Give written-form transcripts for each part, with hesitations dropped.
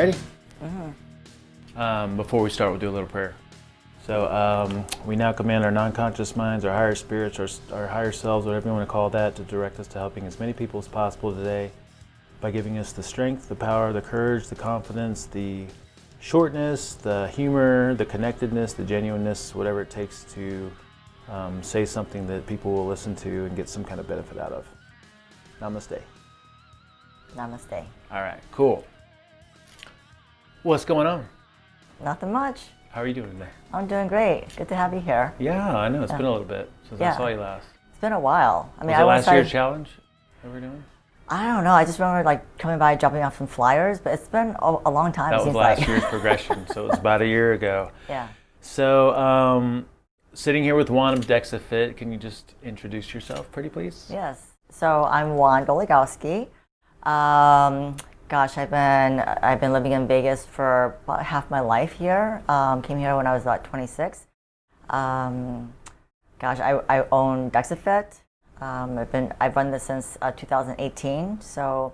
Ready? Before we start, we'll do a little prayer. So we now command our non-conscious minds, our higher spirits, our higher selves, whatever you want to call that, to direct us to helping as many people as possible today by giving us the strength, the power, the courage, the confidence, the shortness, the humor, the connectedness, the genuineness, whatever it takes to say something that people will listen to and get some kind of benefit out of. Namaste. Namaste. All right, cool. What's going on? Nothing much. How are you doing today? I'm doing great. Good to have you here. Yeah, I know. It's been a little bit since I saw you last. It's been a while. I mean, was it last year's challenge that we're doing? I don't know. I just remember like coming by, dropping off some flyers, but it's been a long time. That was last year's progression, so it was about a year ago. Yeah. So, sitting here with Juan of DexaFit, can you just introduce yourself, pretty please? Yes. So I'm Juan Dolegowski. Gosh, I've been living in Vegas for about half my life here. Came here when I was about 26. I own DexaFit. I've run this since 2018. So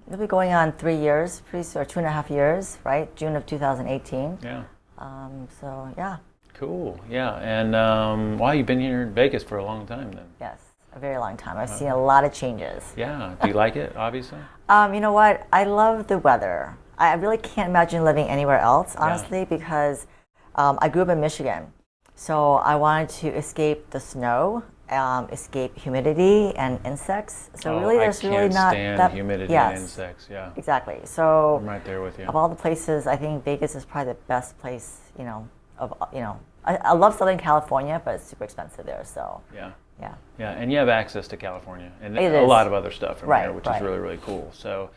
it'll be going on 3 years, pretty soon, or 2.5 years, right? June of 2018. Yeah. So yeah. Cool. Yeah. And wow, you've been here in Vegas for a long time then. Yes. A very long time. I've seen a lot of changes. Yeah. Do you like it, obviously? You know what? I love the weather. I really can't imagine living anywhere else, honestly, because I grew up in Michigan. So I wanted to escape the snow, escape humidity and insects. So really, there's really not that humidity and insects. Yeah. Exactly. So I'm right there with you. Of all the places, I think Vegas is probably the best place. I love Southern California, but it's super expensive there. So yeah. Yeah. Yeah, and you have access to California and a lot of other stuff from here, which is really, really cool. So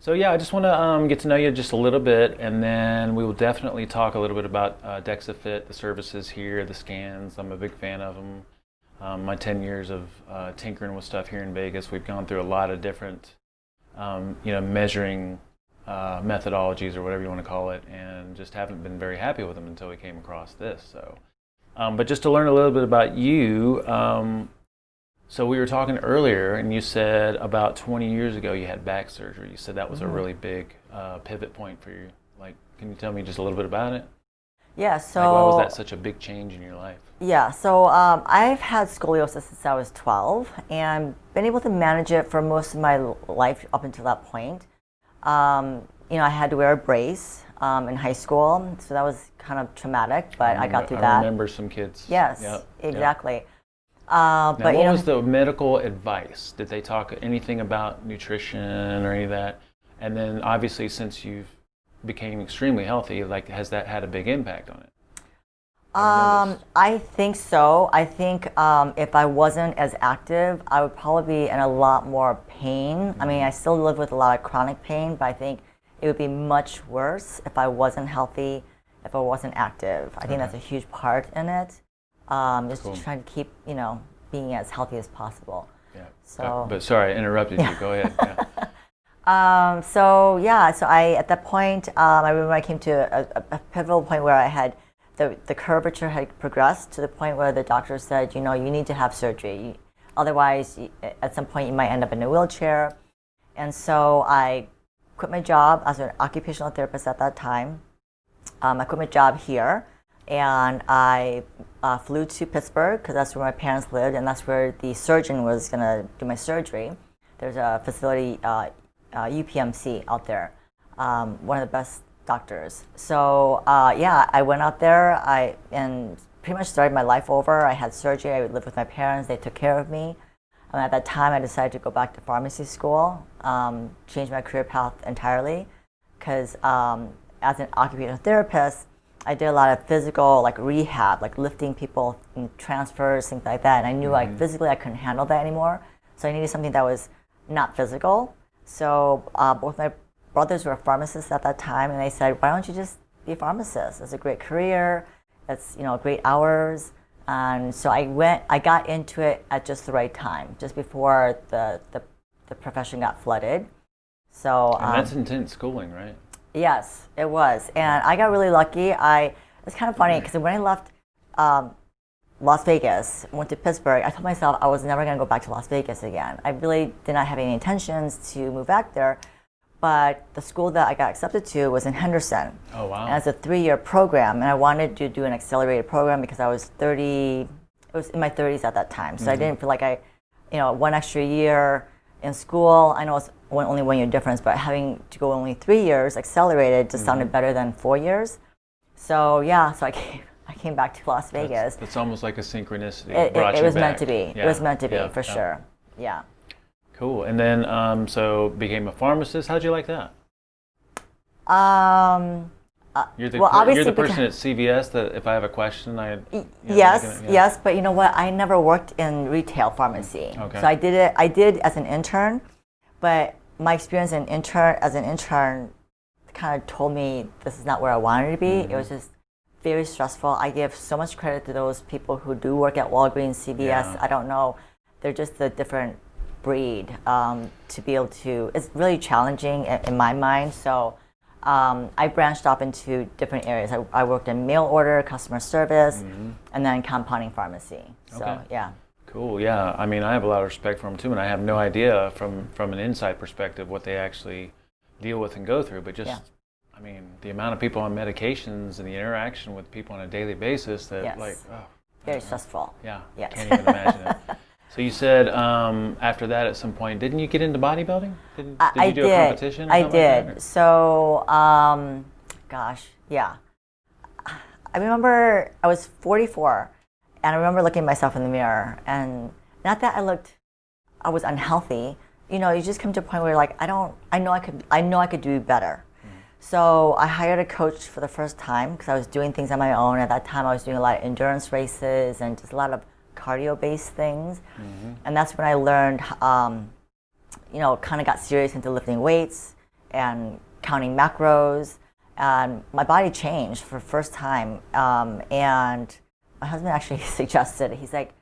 yeah, I just want to get to know you just a little bit, and then we will definitely talk a little bit about DexaFit, the services here, the scans. I'm a big fan of them. My 10 years of tinkering with stuff here in Vegas, we've gone through a lot of different, measuring methodologies or whatever you want to call it, and just haven't been very happy with them until we came across this. So. But just to learn a little bit about you, so we were talking earlier, and you said about 20 years ago you had back surgery. You said that was a really big pivot point for you. Like, can you tell me just a little bit about it? Yeah. So why was that such a big change in your life? Yeah. So I've had scoliosis since I was 12, and been able to manage it for most of my life up until that point. I had to wear a brace in high school, so that was kind of traumatic, but I got through that. I remember some kids. Yes, exactly. Yep. But what was the medical advice? Did they talk anything about nutrition or any of that? And then obviously, since you've became extremely healthy, like, has that had a big impact on it? I think so. I think if I wasn't as active, I would probably be in a lot more pain. Mm-hmm. I mean, I still live with a lot of chronic pain, but I think it would be much worse if I wasn't healthy, if I wasn't active. I think that's a huge part in it. Just trying to keep, being as healthy as possible. Yeah. So, but sorry, I interrupted you. Go ahead. Yeah. So I at that point, I remember I came to a pivotal point where I had the curvature had progressed to the point where the doctor said, you need to have surgery. Otherwise, at some point, you might end up in a wheelchair. And so I quit my job as an occupational therapist at that time. I quit my job here, and I flew to Pittsburgh because that's where my parents lived, and that's where the surgeon was going to do my surgery. There's a facility, UPMC, out there, one of the best doctors. So I went out there and pretty much started my life over. I had surgery. I lived with my parents. They took care of me. And at that time, I decided to go back to pharmacy school, change my career path entirely, because as an occupational therapist, I did a lot of physical, like rehab, like lifting people in transfers, things like that. And I knew like physically I couldn't handle that anymore. So I needed something that was not physical. So both my brothers were pharmacists at that time, and they said, why don't you just be a pharmacist? It's a great career. It's, great hours. And so I got into it at just the right time, just before the profession got flooded. So and that's intense schooling, right? Yes, it was. And I got really lucky. It's kind of funny because when I left Las Vegas, went to Pittsburgh, I told myself I was never going to go back to Las Vegas again. I really did not have any intentions to move back there. But the school that I got accepted to was in Henderson. Oh, wow. And it's a 3-year program, and I wanted to do an accelerated program because I was 30, it was in my 30s at that time. So I didn't feel like one extra year in school, I know it's only 1 year difference, but having to go only 3 years accelerated just sounded better than 4 years. So yeah, so I came back to Las Vegas. It's almost like a synchronicity. It was meant to be. Yeah. It was meant to be, for sure. Yeah. Cool. And then, so became a pharmacist. How'd you like that? You're the person at CVS that if I have a question, Yes, but you know what? I never worked in retail pharmacy. Okay. So I did as an intern, but my experience as an intern kind of told me this is not where I wanted to be. It was just very stressful. I give so much credit to those people who do work at Walgreens, CVS. Yeah. I don't know. They're just a different breed to be able to. It's really challenging in my mind. So I branched off into different areas. I worked in mail order, customer service, and then compounding pharmacy. So yeah. Cool. Yeah. I mean, I have a lot of respect for them too, and I have no idea from an inside perspective what they actually deal with and go through. But just, I mean, the amount of people on medications and the interaction with people on a daily basis that very stressful. Yeah. Yes. Can't even imagine it. So you said after that at some point, didn't you get into bodybuilding? Did you do a competition? I did. Like that, so, gosh, yeah. I remember I was 44, and I remember looking at myself in the mirror, and not that I was unhealthy. You know, you just come to a point where you're like, I know I could do better. So I hired a coach for the first time because I was doing things on my own. At that time, I was doing a lot of endurance races and just a lot of cardio-based things. And that's when I learned, kind of got serious into lifting weights and counting macros. And my body changed for the first time. And my husband actually suggested, he's like,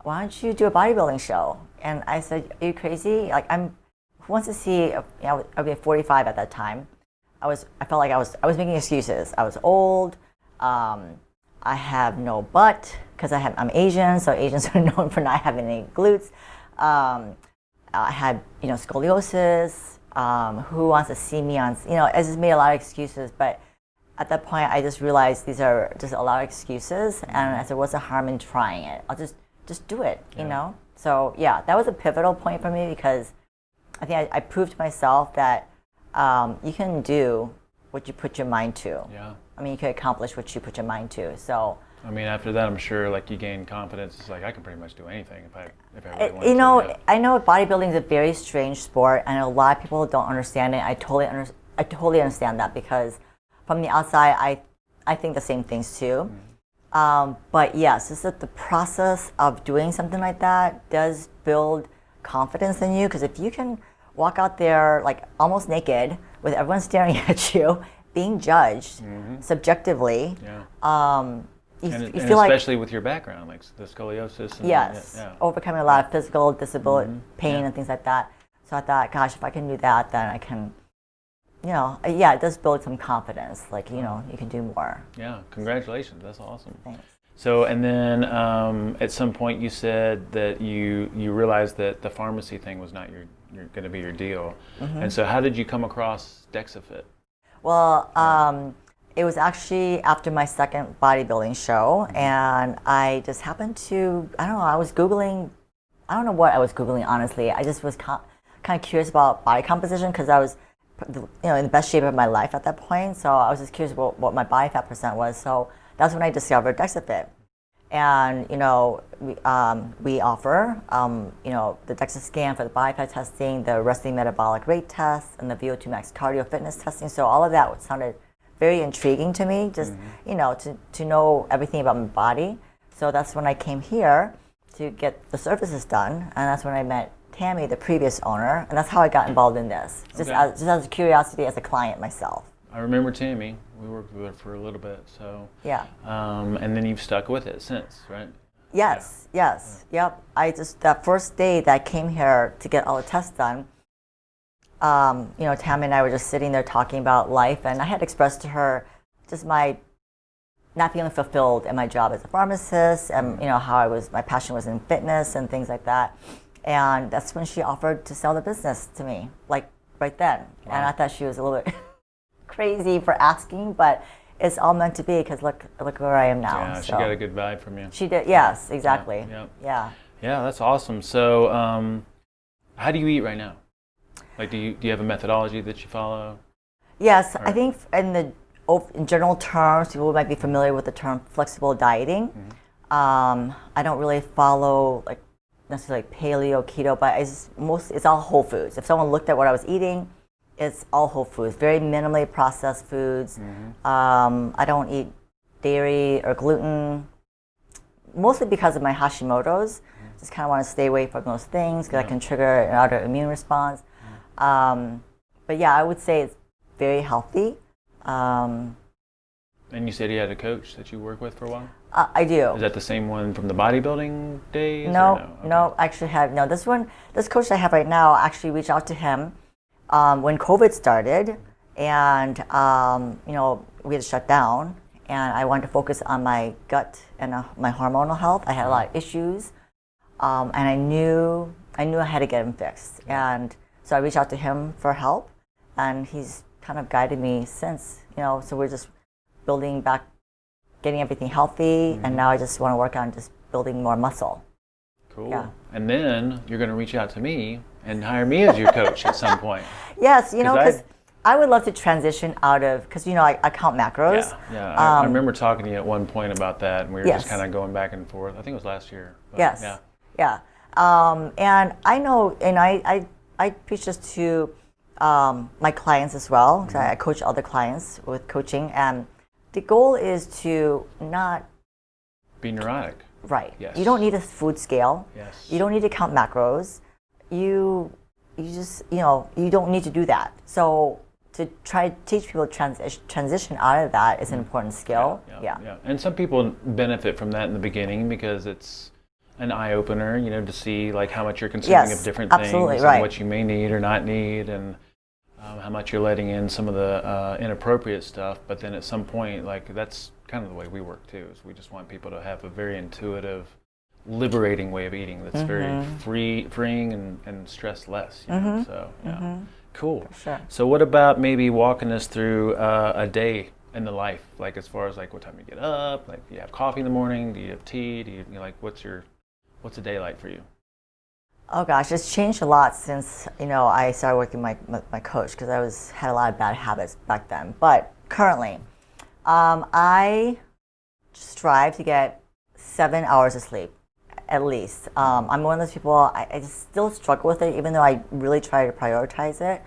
why don't you do a bodybuilding show? And I said, are you crazy? Like, who wants to see, I was 45 at that time. I felt like I was making excuses. I was old. I have no butt because I'm Asian, so Asians are known for not having any glutes. I had, scoliosis. Who wants to see me on, I just made a lot of excuses. But at that point, I just realized these are just a lot of excuses. And I said, what's the harm in trying it? I'll just do it, you know? So yeah, that was a pivotal point for me because I think I proved to myself that you can do what you put your mind to. Yeah. I mean, you can accomplish what you put your mind to. So. I mean, after that, I'm sure like you gain confidence. It's like I can pretty much do anything if I really want to. I know bodybuilding is a very strange sport, and a lot of people don't understand it. I totally understand that because from the outside, I think the same things too. But yes, it's that the process of doing something like that does build confidence in you. Because if you can walk out there like almost naked with everyone staring at you, being judged subjectively, you feel like, especially with your background, like the scoliosis. And overcoming a lot of physical disability, pain and things like that. So I thought, gosh, if I can do that, then I can, it does build some confidence. Like, you can do more. Yeah, congratulations. That's awesome. Thanks. So, and then at some point you said that you realized that the pharmacy thing was not going to be your deal. And so how did you come across DexaFit? Well, it was actually after my second bodybuilding show, and I just happened to, I was Googling, I don't know what I was Googling, honestly. I just was kind of curious about body composition because I was, in the best shape of my life at that point. So I was just curious about what my body fat percent was. So that's when I discovered DexaFit. And, we offer, the DEXA scan for the body fat testing, the resting metabolic rate test, and the VO2 max cardio fitness testing. So all of that sounded very intriguing to me, just, to know everything about my body. So that's when I came here to get the services done. And that's when I met Tammy, the previous owner. And that's how I got involved in this, just as a curiosity as a client myself. I remember Tammy. We worked with her for a little bit, so. Yeah. And then you've stuck with it since, right? Yes, yep. That first day that I came here to get all the tests done, Tammy and I were just sitting there talking about life, and I had expressed to her just my not feeling fulfilled in my job as a pharmacist, and how my passion was in fitness and things like that. And that's when she offered to sell the business to me, like right then. Wow. And I thought she was a little bit crazy for asking, but it's all meant to be because look where I am now. Yeah, she got a good vibe from you. She did, yes, exactly. Yeah. Yeah, that's awesome. So, how do you eat right now? Like, do you have a methodology that you follow? Yes, I think in general terms, people might be familiar with the term flexible dieting. I don't really follow like necessarily paleo, keto, but it's all whole foods. If someone looked at what I was eating, it's all whole foods, very minimally processed foods. I don't eat dairy or gluten, mostly because of my Hashimoto's. Just kind of want to stay away from those things because that can trigger an autoimmune response. But yeah, I would say it's very healthy. And you said you had a coach that you work with for a while? I do. Is that the same one from the bodybuilding days? No, Okay. no, actually this coach I have right now, actually reached out to him when COVID started, and we had to shut down, and I wanted to focus on my gut and my hormonal health. I had a lot of issues, and I knew I had to get them fixed, and so I reached out to him for help, and he's kind of guided me since. So we're just building back, getting everything healthy, and now I just want to work on just building more muscle. Cool. Yeah. And then you're going to reach out to me and hire me as your coach at some point. Yes, because I would love to transition out of, because I count macros. Yeah. I remember talking to you at one point about that, and we were just kind of going back and forth. I think it was last year. But yes. Yeah. And I know, and I preach this to my clients as well, because I coach other clients with coaching, and the goal is to not be neurotic. Right. Yes. You don't need a food scale. Yes. You don't need to count macros. You just you don't need to do that. So to try to teach people transition out of that is an important skill. Yeah. And some people benefit from that in the beginning because it's an eye opener, to see like how much you're consuming of different things, and what you may need or not need, and how much you're letting in some of the inappropriate stuff. But then at some point, like that's kind of the way we work too, is we just want people to have a very intuitive, liberating way of eating that's very freeing and stress less. So cool. Sure. So what about maybe walking us through a day in the life, like as far as like what time you get up, like do you have coffee in the morning, do you have tea, do you like what's a day like for you? Oh gosh, it's changed a lot since I started working with my coach, because had a lot of bad habits back then. But currently, I strive to get 7 hours of sleep, at least. I'm one of those people, I still struggle with it, even though I really try to prioritize it.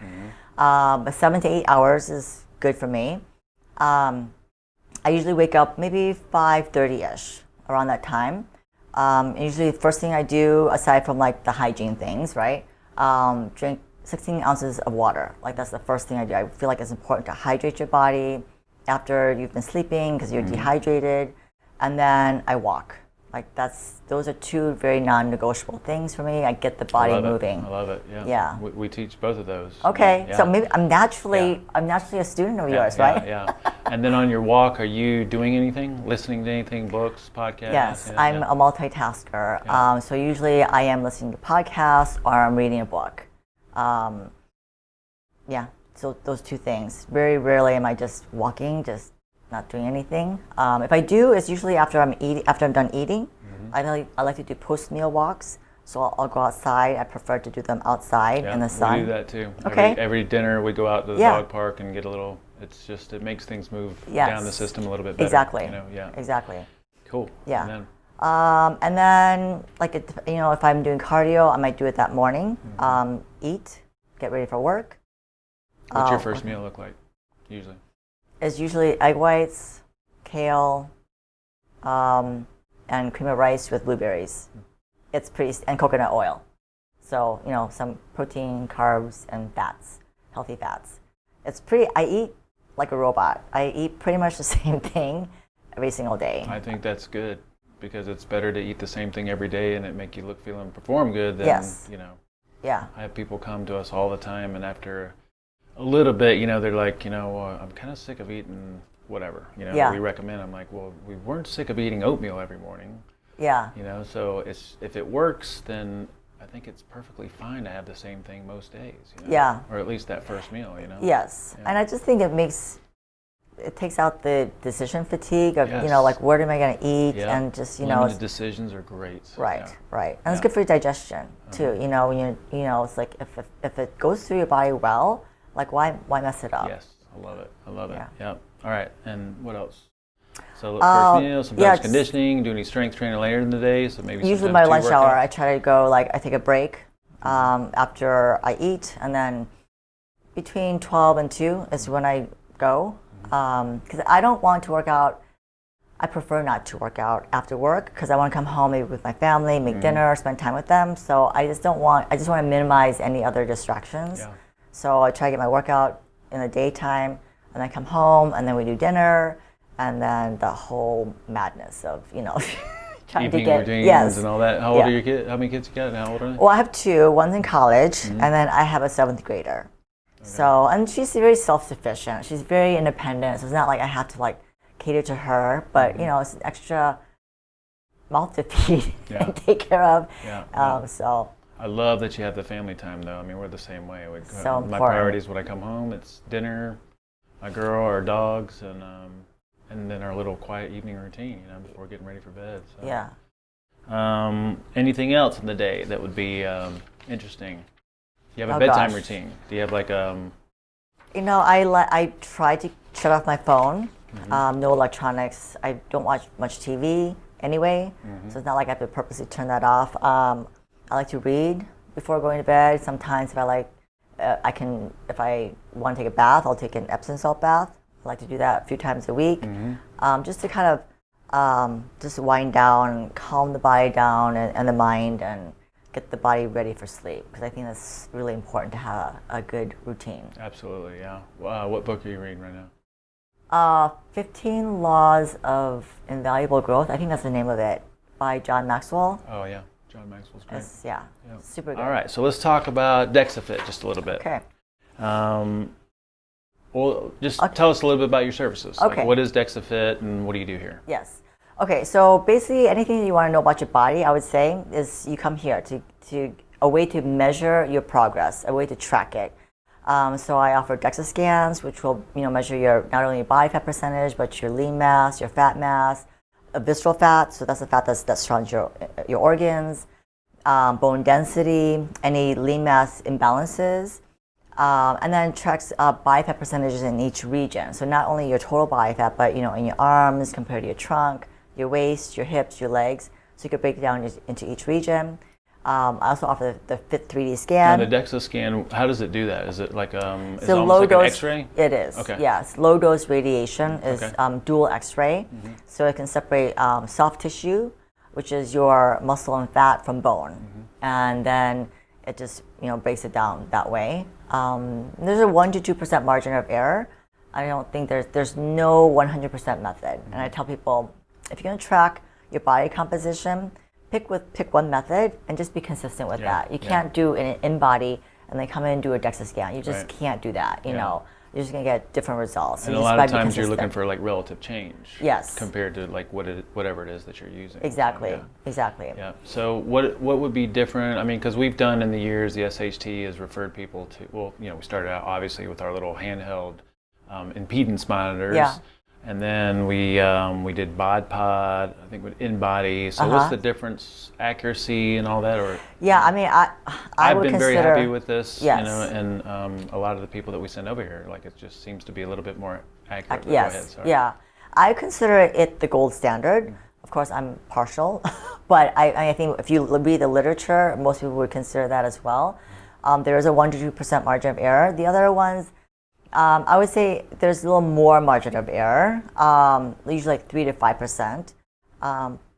But 7 to 8 hours is good for me. I usually wake up maybe 5:30ish, around that time. Usually the first thing I do, aside from like the hygiene things, right? Drink 16 ounces of water. Like that's the first thing I do. I feel like it's important to hydrate your body after you've been sleeping because you're dehydrated. And then I walk. Like those are two very non-negotiable things for me. I get the body moving. I love it. Yeah. Yeah. We teach both of those. Okay. Yeah. So maybe I'm naturally a student of yours, right? Yeah. And then on your walk, are you doing anything? Listening to anything? Books, podcasts? Yes, I'm a multitasker. Yeah. So usually I am listening to podcasts or I'm reading a book. So those two things. Very rarely am I just walking, just not doing anything. If I do, it's usually after I'm done eating. I like to do post-meal walks. So I'll go outside. I prefer to do them outside in the sun. We do that too. Okay. Every dinner we go out to the dog park and get a little. It makes things move down the system a little bit better. Exactly. Yeah. Exactly. Cool. Yeah. And then like if I'm doing cardio, I might do it that morning. Eat, get ready for work. What's your first meal look like usually? It's usually egg whites, kale, and cream of rice with blueberries. It's and coconut oil. So, some protein, carbs, and fats, healthy fats. I eat like a robot. I eat pretty much the same thing every single day. I think that's good because it's better to eat the same thing every day and it make you feel and perform good than, Yeah. I have people come to us all the time and after a little bit, they're like, I'm kind of sick of eating whatever, we recommend. I'm like, well, we weren't sick of eating oatmeal every morning. Yeah. So if it works, then I think it's perfectly fine to have the same thing most days. Yeah. Or at least that first meal, Yes. Yeah. And I just think it takes out the decision fatigue of, Yes. like, what am I going to eat? Yeah. And just, Limited decisions are great. Right, Yeah. right. And it's good for your digestion, too. When it's like, if it goes through your body well, like, why mess it up? Yes, I love it. I love it. Yeah. Yep. All right, and what else? So first meal, sometimes yeah, conditioning, do any strength training later in the day, so maybe usually sometimes my 2 lunch hour, workouts? I try to go, like, I take a break after I eat, and then between 12 and 2 is when I go. Because I don't want to work out. I prefer not to work out after work because I want to come home maybe with my family, make dinner, spend time with them. So I just want to minimize any other distractions. Yeah. So I try to get my workout in the daytime, and then come home, and then we do dinner, and then the whole madness of trying Evening to get routines and all that. How old Yeah. are your kids? How many kids you got? And how old are they? Well, I have 2. One's in college, and then I have a 7th grader. So, and she's very self-sufficient. She's very independent. So it's not like I have to like cater to her, but it's an extra mouth to feed and take care of. Yeah. So I love that you have the family time, though. I mean, we're the same way. So my important. priorities when I come home, it's dinner, my girl, our dogs, and then our little quiet evening routine, before getting ready for bed. So. yeah. Anything else in the day that would be interesting? You have a Oh, bedtime gosh. routine. Do you have like I try to shut off my phone. No electronics. I don't watch much TV anyway, so it's not like I have to purposely turn that off. I like to read before going to bed. Sometimes if I want to take a bath, I'll take an Epsom salt bath. I like to do that a few times a week, just to kind of just wind down, calm the body down and the mind, and get the body ready for sleep, because I think that's really important to have a good routine. Absolutely, yeah. What book are you reading right now? 15 Laws of Invaluable Growth. I think that's the name of it, by John Maxwell. Oh yeah, John Maxwell's great. Yeah, super good. All right, so let's talk about DexaFit just a little bit. Okay. Well, just tell us a little bit about your services. Okay. Like, what is DexaFit and what do you do here? Yes. Okay, so basically anything that you want to know about your body, I would say, is you come here to a way to measure your progress, a way to track it. So I offer DEXA scans, which will measure your not only your body fat percentage, but your lean mass, your fat mass, visceral fat. So that's the fat that surrounds your organs, bone density, any lean mass imbalances, and then tracks body fat percentages in each region. So not only your total body fat, but in your arms compared to your trunk, your waist, your hips, your legs. So you could break it down into each region. I also offer the Fit 3D scan. Now the DEXA scan, how does it do that? Is it like is it So almost low like dose, an X-ray? It is. Okay. Yes, low dose radiation is Okay. Dual X-ray, so it can separate soft tissue, which is your muscle and fat, from bone, and then it just breaks it down that way. There's a 1 to 2% margin of error. I don't think there's no 100% method, and I tell people, if you're going to track your body composition, pick one method and just be consistent with that. You can't do an in-body and then come in and do a DEXA scan. You just can't do that. You know, you're just going to get different results. And you a just lot gotta of be times you're looking consistent. for like relative change. Yes. Compared to like whatever it is that you're using. Exactly. So, Exactly. yeah. So what would be different? I mean, because we've done in the years, the SHT has referred people to. Well, we started out obviously with our little handheld impedance monitors. Yeah. And then we did bod pod, I think with in-body. So what's the difference, accuracy and all that? Or Yeah, I mean, I've would been consider, very happy with this, Yes. and a lot of the people that we send over here, like it just seems to be a little bit more accurate. But Yes. Go ahead, sorry. Yeah. I consider it the gold standard. Of course, I'm partial, but I think if you read the literature, most people would consider that as well. There is a 1 to 2% margin of error. The other ones, I would say there's a little more margin of error, usually like 3 to 5%.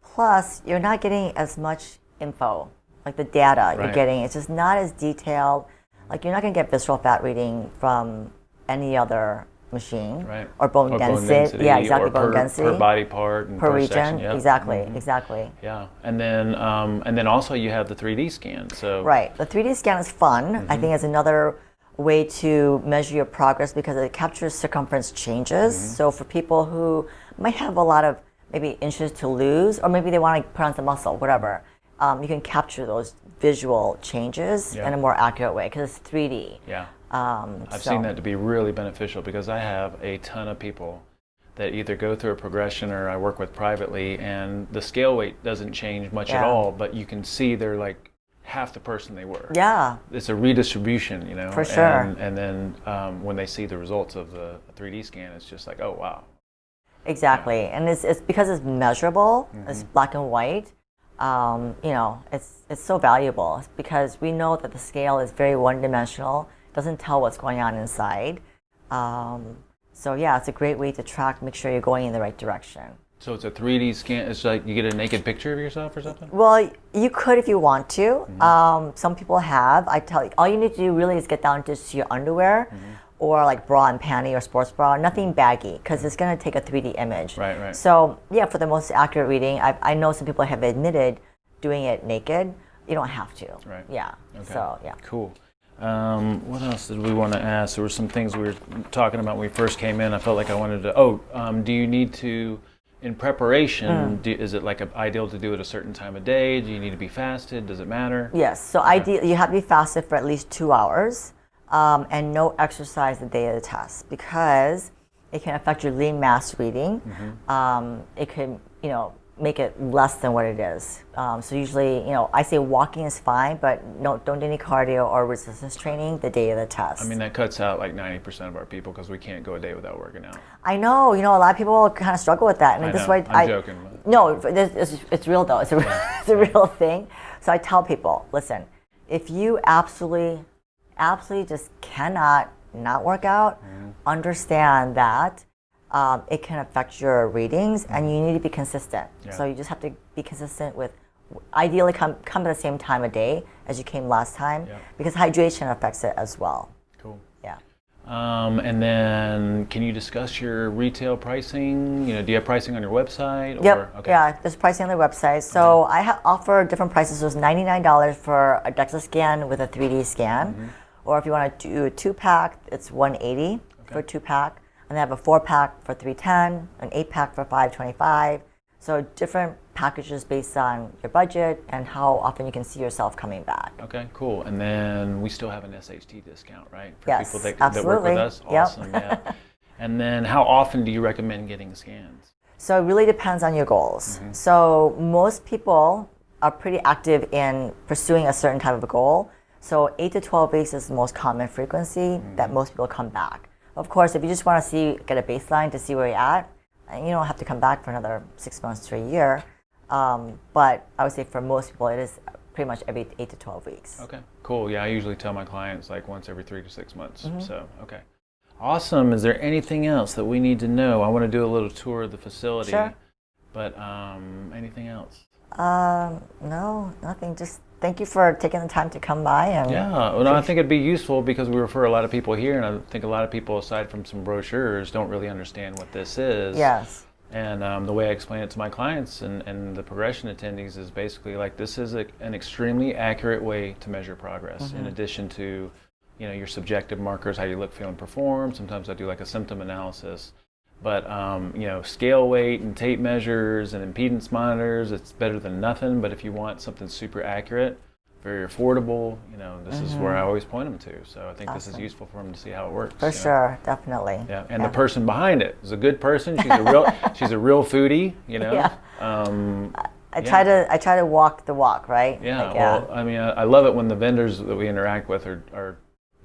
Plus, you're not getting as much info, like the data you're getting. It's just not as detailed. Like you're not going to get visceral fat reading from any other machine, or bone density. Yeah, exactly. Or bone density per body part and per section. region. Yep. Exactly, exactly. Yeah, and then also you have the 3D scan. So Right. The 3D scan is fun. I think it's another way to measure your progress because it captures circumference changes. So for people who might have a lot of maybe inches to lose, or maybe they want to put on some muscle, whatever, you can capture those visual changes in a more accurate way because it's 3D. Yeah. I've seen that to be really beneficial because I have a ton of people that either go through a progression or I work with privately, and the scale weight doesn't change much at all, but you can see they're like half the person they were. Yeah. It's a redistribution, you know. For sure. And then when they see the results of the 3D scan, it's just like, oh, wow. Exactly. And it's because it's measurable, it's black and white, you know, it's so valuable. It's because we know that the scale is very one-dimensional, doesn't tell what's going on inside. So yeah, it's a great way to track, make sure you're going in the right direction. So it's a 3D scan. It's like you get a naked picture of yourself or something? Well, you could if you want to. Some people have. I tell you, all you need to do really is get down to your underwear or like bra and panty or sports bra, nothing baggy, because it's going to take a 3D image. Right. So yeah, for the most accurate reading, I know some people have admitted doing it naked. You don't have to. Right. Yeah. Okay. So yeah. Cool. What else did we want to ask? There were some things we were talking about when we first came in. I felt like I wanted to, do you need to, in preparation, is it like ideal to do it a certain time of day? Do you need to be fasted? Does it matter? Yes. So ideally, you have to be fasted for at least 2 hours and no exercise the day of the test because it can affect your lean mass reading. It can, make it less than what it is. So usually, I say walking is fine, but don't do any cardio or resistance training the day of the test. I mean, that cuts out like 90% of our people because we can't go a day without working out. I know. A lot of people kind of struggle with that. And this is why I'm joking. No, it's real though. It's a real thing. So I tell people, listen, if you absolutely just cannot not work out, understand that it can affect your readings, and you need to be consistent. Yeah. So you just have to be consistent with, ideally come at the same time of day as you came last time, because hydration affects it as well. Cool. Yeah. And then, can you discuss your retail pricing? Do you have pricing on your website? Yep. Okay. Yeah, there's pricing on the website. So I offer different prices. So it's $99 for a DEXA scan with a 3D scan, or if you want to do a 2-pack, it's $180 for a 2-pack. And they have a 4-pack for $310, an 8-pack for $525. So different packages based on your budget and how often you can see yourself coming back. Okay, cool. And then we still have an SHT discount, right? For Yes, people that absolutely. work with us. Awesome. Yep. Yeah. And then, how often do you recommend getting scans? So it really depends on your goals. So most people are pretty active in pursuing a certain type of a goal. So 8 to 12 weeks is the most common frequency that most people come back. Of course, if you just want to get a baseline to see where you're at, you don't have to come back for another 6 months to a year. But I would say for most people, it is pretty much every 8 to 12 weeks. Okay, cool. Yeah, I usually tell my clients like once every 3 to 6 months. So, okay. Awesome. Is there anything else that we need to know? I want to do a little tour of the facility. Sure. But anything else? No, nothing. Just thank you for taking the time to come by. And well, no, I think it'd be useful because we refer a lot of people here, and I think a lot of people, aside from some brochures, don't really understand what this is. Yes. And the way I explain it to my clients and the progression attendees is basically like this is an extremely accurate way to measure progress. In addition to, your subjective markers, how you look, feel, and perform. Sometimes I do like a symptom analysis. But, scale weight and tape measures and impedance monitors, it's better than nothing. But if you want something super accurate, very affordable, this is where I always point them to. So I think this is useful for them to see how it works. For sure, definitely. Yeah, and the person behind it is a good person. She's a real foodie, Yeah. I try to walk the walk, right? Yeah. Like, well, I mean, I love it when the vendors that we interact with are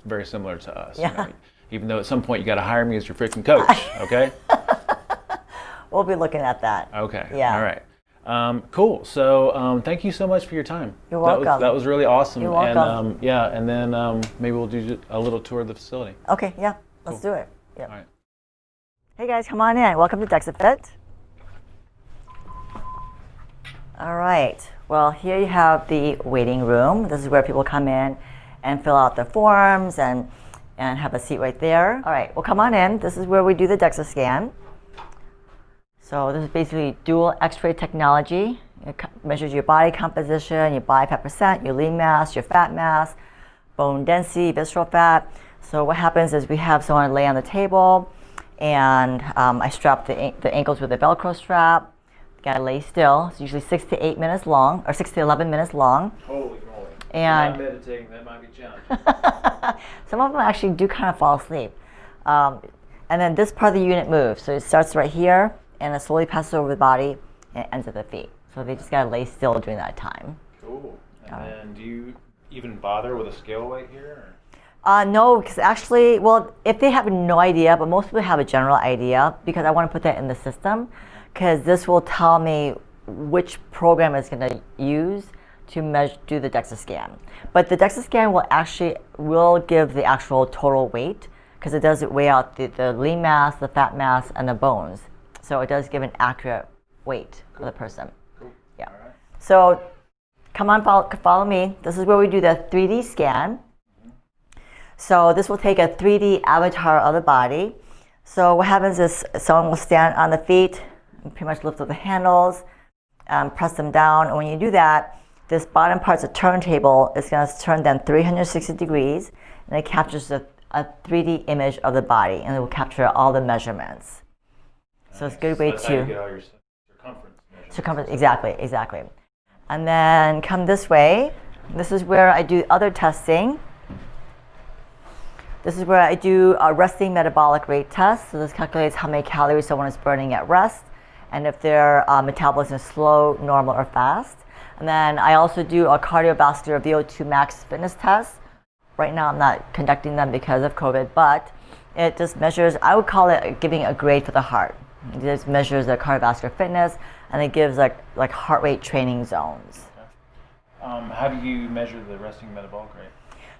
very similar to us. Yeah. Even though at some point you got to hire me as your freaking coach, okay? We'll be looking at that. Okay. Yeah. All right. Cool. So thank you so much for your time. You're welcome. That was really awesome. You're welcome. And then maybe we'll do a little tour of the facility. Okay. Yeah. Let's do it. Yep. All right. Hey guys, come on in. Welcome to DexaFit. All right. Well, here you have the waiting room. This is where people come in and fill out the forms and have a seat right there. All right, well, come on in. This is where we do the DEXA scan. So this is basically dual X-ray technology. It measures your body composition, your body fat percent, your lean mass, your fat mass, bone density, visceral fat. So what happens is we have someone lay on the table, and I strap the ankles with a Velcro strap, Gotta lay still. It's usually 6 to 8 minutes long, or 6 to 11 minutes long. Holy moly. And If you're not meditating, that might be challenging. some of them actually do kind of fall asleep. And then this part of the unit moves. So it starts right here, and it slowly passes over the body, and it ends at the feet. So they just gotta lay still during that time. Cool. And then do you even bother with a scale weight here? No, because actually, well, if they have no idea, but most people have a general idea, because I want to put that in the system, because this will tell me which program is going to use to do the DEXA scan. But the DEXA scan will give the actual total weight, because it does weigh out the lean mass, the fat mass, and the bones. So it does give an accurate weight of the person. Cool. Yeah. All right. So come on, follow me. This is where we do the 3D scan. So this will take a 3D avatar of the body. So what happens is someone will stand on the feet and pretty much lift up the handles, press them down. And when you do that, this bottom part's a turntable. It's going to turn them 360 degrees, and it captures a 3D image of the body, and it will capture all the measurements. Nice. So it's a good way that's how you get all your circumference measurements. Circumference, exactly. And then come this way. This is where I do other testing. This is where I do a resting metabolic rate test. So this calculates how many calories someone is burning at rest, and if their metabolism is slow, normal, or fast. And then I also do a cardiovascular VO2 max fitness test. Right now I'm not conducting them because of COVID, but it just measures, I would call it giving a grade for the heart. It just measures the cardiovascular fitness, and it gives like heart rate training zones. Okay. How do you measure the resting metabolic rate?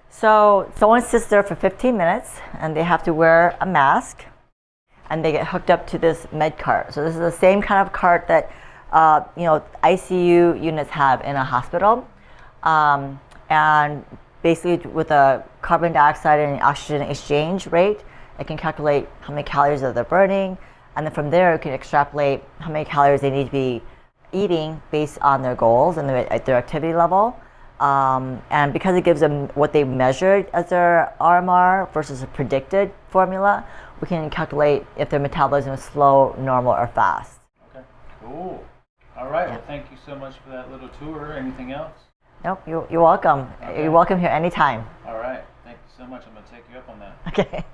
So someone sits there for 15 minutes, and they have to wear a mask, and they get hooked up to this med cart. So this is the same kind of cart that ICU units have in a hospital, and basically with a carbon dioxide and oxygen exchange rate, it can calculate how many calories that they're burning, and then from there it can extrapolate how many calories they need to be eating based on their goals and their activity level. And because it gives them what they measured as their RMR versus a predicted formula, we can calculate if their metabolism is slow, normal, or fast. Okay, cool. All right, well, thank you so much for that little tour. Anything else? Nope, you're welcome. Okay. You're welcome here anytime. All right, thank you so much. I'm going to take you up on that. Okay.